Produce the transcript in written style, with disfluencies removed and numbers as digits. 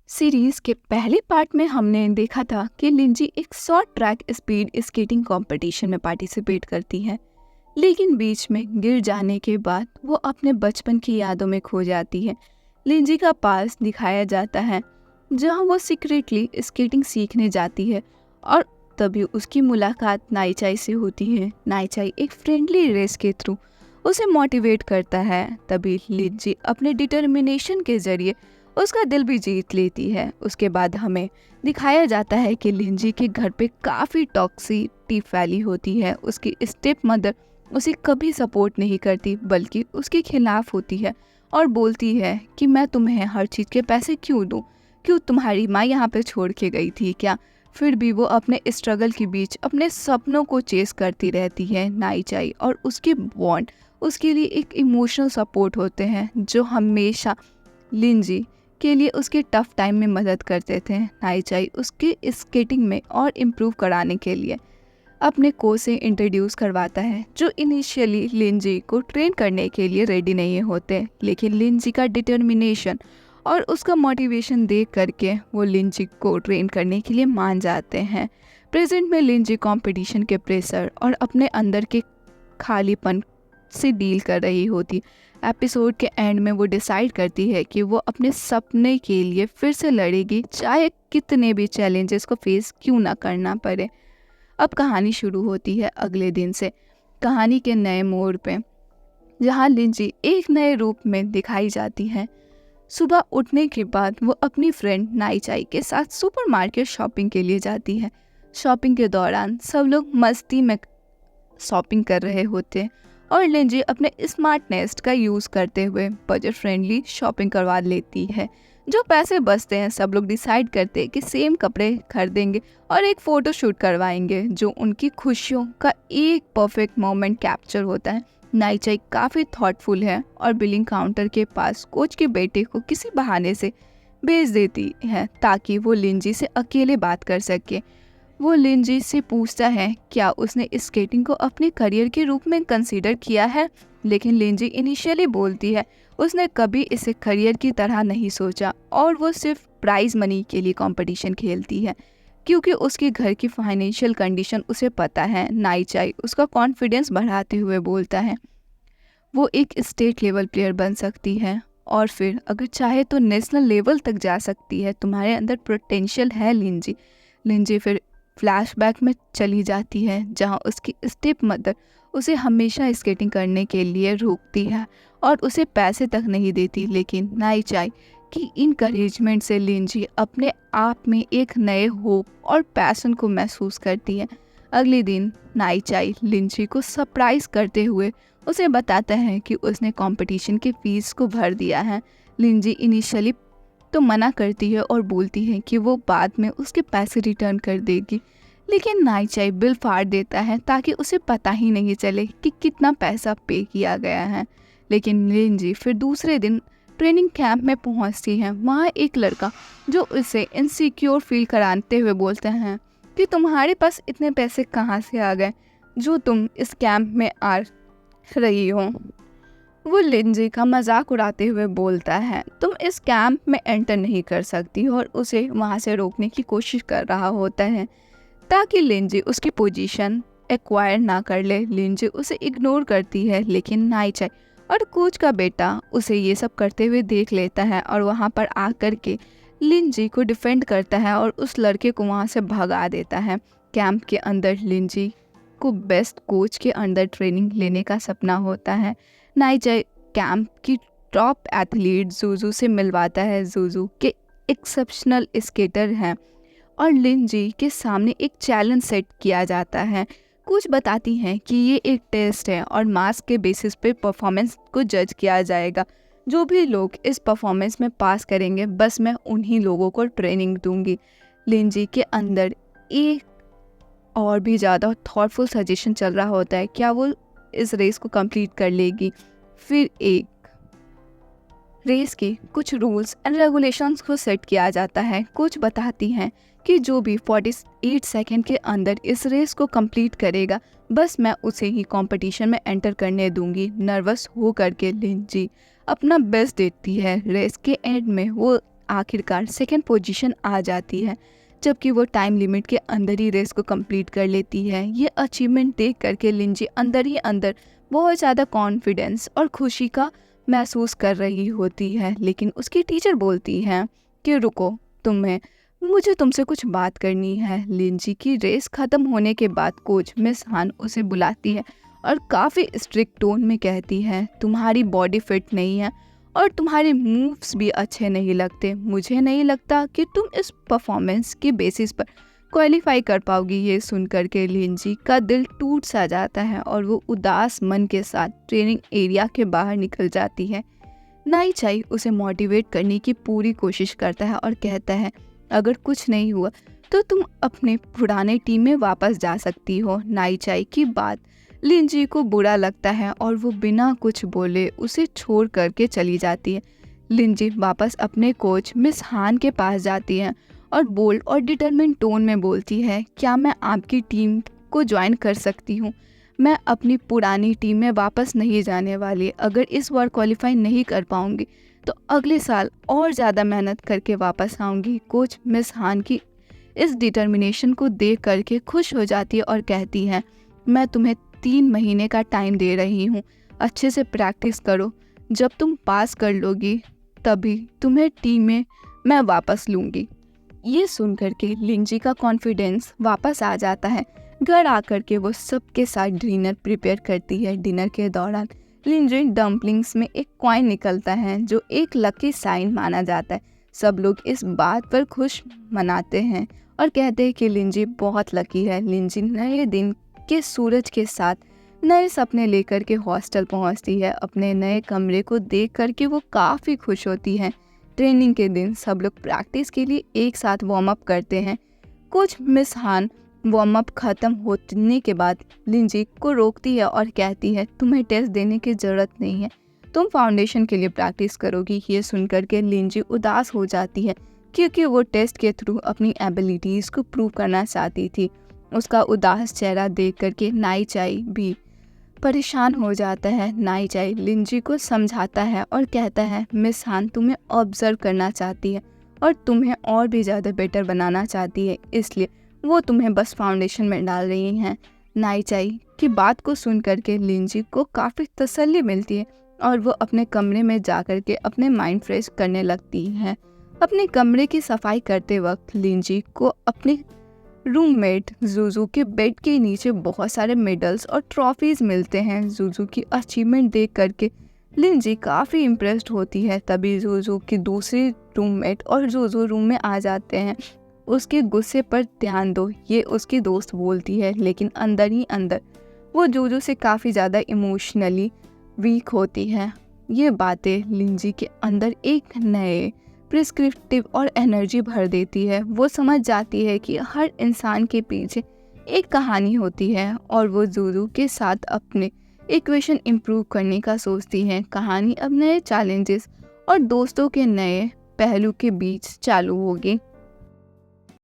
Series के पहले part में हमने देखा था कि लिंजी एक short track speed skating competition में पार्टिसिपेट करती है, लेकिन बीच में गिर जाने के बाद वो अपने बचपन की यादों में खो जाती है। लिंजी का पास दिखाया जाता है जहां वो सीक्रेटली स्केटिंग सीखने जाती है और तभी उसकी मुलाकात नाइचाई से होती है। नाइचाई एक फ्रेंडली रेस के थ्रू उसे मोटिवेट करता है। तभी लिंजी अपने डिटर्मिनेशन के जरिए उसका दिल भी जीत लेती है। उसके बाद हमें दिखाया जाता है कि लिंजी के घर पे काफ़ी टॉक्सिसिटी फैली होती है। उसकी स्टेप मदर उसे कभी सपोर्ट नहीं करती बल्कि उसके खिलाफ होती है और बोलती है कि मैं तुम्हें हर चीज़ के पैसे क्यों दूँ, क्यों तुम्हारी माँ यहाँ पे छोड़ के गई थी क्या। फिर भी वो अपने स्ट्रगल के बीच अपने सपनों को चेस करती रहती है। नाइचाई और उसके बॉन्ड उसके लिए एक इमोशनल सपोर्ट होते हैं जो हमेशा लिंजी के लिए उसके टफ टाइम में मदद करते थे। नाइचाई उसके स्केटिंग में और इम्प्रूव कराने के लिए अपने कोच से इंट्रोड्यूस करवाता है जो इनिशियली लिंजी को ट्रेन करने के लिए रेडी नहीं होते, लेकिन लिंजी का डिटर्मिनेशन और उसका मोटिवेशन देख करके वो लिंजी को ट्रेन करने के लिए मान जाते हैं। प्रेजेंट में लिंजी कंपटीशन के प्रेशर और अपने अंदर के खालीपन से डील कर रही होती। एपिसोड के एंड में वो डिसाइड करती है कि वो अपने सपने के लिए फिर से लड़ेगी, चाहे कितने भी चैलेंजेस को फेस क्यों ना करना पड़े। अब कहानी शुरू होती है अगले दिन से, कहानी के नए मोड़ पे, जहाँ लिंजी एक नए रूप में दिखाई जाती है। सुबह उठने के बाद वो अपनी फ्रेंड नाइचाई के साथ सुपरमार्केट शॉपिंग के लिए जाती है। शॉपिंग के दौरान सब लोग मस्ती में शॉपिंग कर रहे होते हैं और लिंजी अपने स्मार्टनेस का यूज़ करते हुए बजट फ्रेंडली शॉपिंग करवा लेती है। जो पैसे बचते हैं सब लोग डिसाइड करते हैं कि सेम कपड़े खरीदेंगे और एक फ़ोटो शूट करवाएंगे जो उनकी खुशियों का एक परफेक्ट मोमेंट कैप्चर होता है। नाइचाई काफ़ी थॉटफुल है और बिलिंग काउंटर के पास कोच के बेटे को किसी बहाने से भेज देती है ताकि वो लिंजी से अकेले बात कर सके। वो लिंजी से पूछता है क्या उसने स्केटिंग को अपने करियर के रूप में कंसीडर किया है, लेकिन लिंजी इनिशियली बोलती है उसने कभी इसे करियर की तरह नहीं सोचा और वो सिर्फ प्राइज मनी के लिए कंपटीशन खेलती है क्योंकि उसके घर की फाइनेंशियल कंडीशन उसे पता है। नाइचाई उसका कॉन्फिडेंस बढ़ाते हुए बोलता है वो एक स्टेट लेवल प्लेयर बन सकती है और फिर अगर चाहे तो नेशनल लेवल तक जा सकती है, तुम्हारे अंदर पोटेंशियल है लिंजी। लिंजी फिर फ्लैशबैक में चली जाती है जहां उसकी स्टेप मदर उसे हमेशा स्केटिंग करने के लिए रोकती है और उसे पैसे तक नहीं देती, लेकिन नाइचाई की इनकरेजमेंट से लिंजी अपने आप में एक नए होप और पैशन को महसूस करती है। अगले दिन नाइचाई लिंजी को सरप्राइज करते हुए उसे बताता है कि उसने कंपटीशन की फीस को भर दिया है। लिंजी इनिशियली तो मना करती है और बोलती है कि वो बाद में उसके पैसे रिटर्न कर देगी, लेकिन नाइचाई बिल फाड़ देता है ताकि उसे पता ही नहीं चले कि कितना पैसा पे किया गया है। लेकिन लिंजी फिर दूसरे दिन ट्रेनिंग कैंप में पहुंचती है। वहाँ एक लड़का जो उसे इनसिक्योर फील कराते हुए बोलते हैं कि तुम्हारे पास इतने पैसे कहाँ से आ गए जो तुम इस कैंप में आ रही हो। वो लिंजी का मजाक उड़ाते हुए बोलता है तुम इस कैंप में एंटर नहीं कर सकती और उसे वहाँ से रोकने की कोशिश कर रहा होता है ताकि लिंजी उसकी पोजीशन एक्वायर ना कर ले। लिंजी उसे इग्नोर करती है, लेकिन नाइचाई और कोच का बेटा उसे ये सब करते हुए देख लेता है और वहाँ पर आकर के लिंजी को डिफेंड करता है और उस लड़के को वहाँ से भगा देता है। कैंप के अंदर लिंजी को बेस्ट कोच के अंदर ट्रेनिंग लेने का सपना होता है। नाइचाई कैंप की टॉप एथलीट जूजू से मिलवाता है। जूजू के एक्सेप्शनल स्केटर हैं और लिंजी के सामने एक चैलेंज सेट किया जाता है। कुछ बताती हैं कि ये एक टेस्ट है और मार्क्स के बेसिस पे परफॉर्मेंस को जज किया जाएगा। जो भी लोग इस परफॉर्मेंस में पास करेंगे बस मैं उन्हीं लोगों को ट्रेनिंग दूंगी। लिंजी के अंदर एक और भी ज़्यादा थॉटफुल सजेशन चल रहा होता है क्या वो इस रेस को कंप्लीट कर लेगी। फिर एक रेस के कुछ रूल्स एंड रेगुलेशंस को सेट किया जाता है। कुछ बताती हैं कि जो भी 48 सेकंड के अंदर इस रेस को कंप्लीट करेगा बस मैं उसे ही कंपटीशन में एंटर करने दूंगी। नर्वस हो करके लिंजी अपना बेस्ट देती है। रेस के एंड में वो आखिरकार सेकंड पोजीशन आ जाती है, जबकि वो टाइम लिमिट के अंदर ही रेस को कंप्लीट कर लेती है। ये अचीवमेंट देख करके लिंजी अंदर ही अंदर बहुत ज़्यादा कॉन्फिडेंस और खुशी का महसूस कर रही होती है, लेकिन उसकी टीचर बोलती है कि रुको, मुझे तुमसे कुछ बात करनी है। लिंजी की रेस ख़त्म होने के बाद कोच मिस हान उसे बुलाती है और काफ़ी स्ट्रिक्ट टोन में कहती है, तुम्हारी बॉडी फिट नहीं है और तुम्हारे मूव्स भी अच्छे नहीं लगते। मुझे नहीं लगता कि तुम इस परफॉर्मेंस के बेसिस पर क्वालिफाई कर पाओगी। ये सुनकर के लिंजी का दिल टूट सा जाता है और वो उदास मन के साथ ट्रेनिंग एरिया के बाहर निकल जाती है। नाई चाई उसे मोटिवेट करने की पूरी कोशिश करता है और कहता है, अगर कुछ नहीं हुआ तो तुम अपने पुराने टीम में वापस जा सकती हो। नाई चाई की बात लिंजी को बुरा लगता है और वो बिना कुछ बोले उसे छोड़ करके चली जाती है। लिंजी वापस अपने कोच मिस हान के पास जाती है और बोल्ड और डिटरमिन टोन में बोलती है, क्या मैं आपकी टीम को ज्वाइन कर सकती हूँ? मैं अपनी पुरानी टीम में वापस नहीं जाने वाली। अगर इस बार क्वालिफाई नहीं कर पाऊँगी तो अगले साल और ज़्यादा मेहनत करके वापस आऊँगी। कोच मिस हान की इस डिटर्मिनेशन को देख करके खुश हो जाती है और कहती है, मैं तुम्हें 3 महीने का टाइम दे रही हूँ, अच्छे से प्रैक्टिस करो। जब तुम पास कर लोगी तभी तुम्हें टीम में मैं वापस लूँगी। ये सुन करके लिंजी का कॉन्फिडेंस वापस आ जाता है। घर आकर के वो सबके साथ डिनर प्रिपेयर करती है। डिनर के दौरान लिंजी डम्पलिंग्स में एक कॉइन निकलता है जो एक लकी साइन माना जाता है। सब लोग इस बात पर खुश मनाते हैं और कहते हैं कि लिंजी बहुत लकी है। लिंजी नए दिन के सूरज के साथ नए सपने लेकर के हॉस्टल पहुंचती है। अपने नए कमरे को देख करके वो काफ़ी खुश होती है। ट्रेनिंग के दिन सब लोग प्रैक्टिस के लिए एक साथ वार्म अप करते हैं। कोच मिस हान वार्म अप ख़त्म होने के बाद लिंजी को रोकती है और कहती है, तुम्हें टेस्ट देने की ज़रूरत नहीं है, तुम फाउंडेशन के लिए प्रैक्टिस करोगी। ये सुनकर के लिंजी उदास हो जाती है क्योंकि वो टेस्ट के थ्रू अपनी एबिलिटीज़ को प्रूव करना चाहती थी। उसका उदास चेहरा देख करके नाई चाई भी परेशान हो जाता है। नाई चाई लिंजी को समझाता है और कहता है, मिस हान तुम्हें ऑब्जर्व करना चाहती है और तुम्हें और भी ज़्यादा बेटर बनाना चाहती है, इसलिए वो तुम्हें बस फाउंडेशन में डाल रही हैं। नाई चाई की बात को सुन करके लिंजी को काफ़ी तसल्ली मिलती है और वो अपने कमरे में जा कर के अपने माइंड फ्रेश करने लगती है। अपने कमरे की सफाई करते वक्त लिंजी को अपने रूममेट जूजू के बेड के नीचे बहुत सारे मेडल्स और ट्रॉफीज मिलते हैं। जूजू की अचीवमेंट देख करके लिंजी काफ़ी इम्प्रेस्ड होती है। तभी जूजू की दूसरी रूममेट और जूजू रूम में आ जाते हैं। उसके गुस्से पर ध्यान दो, ये उसकी दोस्त बोलती है, लेकिन अंदर ही अंदर वो जूजू से काफ़ी ज़्यादा इमोशनली वीक होती है। ये बातें लिंजी के अंदर एक नए प्रिस्क्रिप्टिव और एनर्जी भर देती है। वो समझ जाती है कि हर इंसान के पीछे एक कहानी होती है और वो जूजू के साथ अपने इक्वेशन इम्प्रूव करने का सोचती है। कहानी अब नए चैलेंजेस और दोस्तों के नए पहलू के बीच चालू होगी।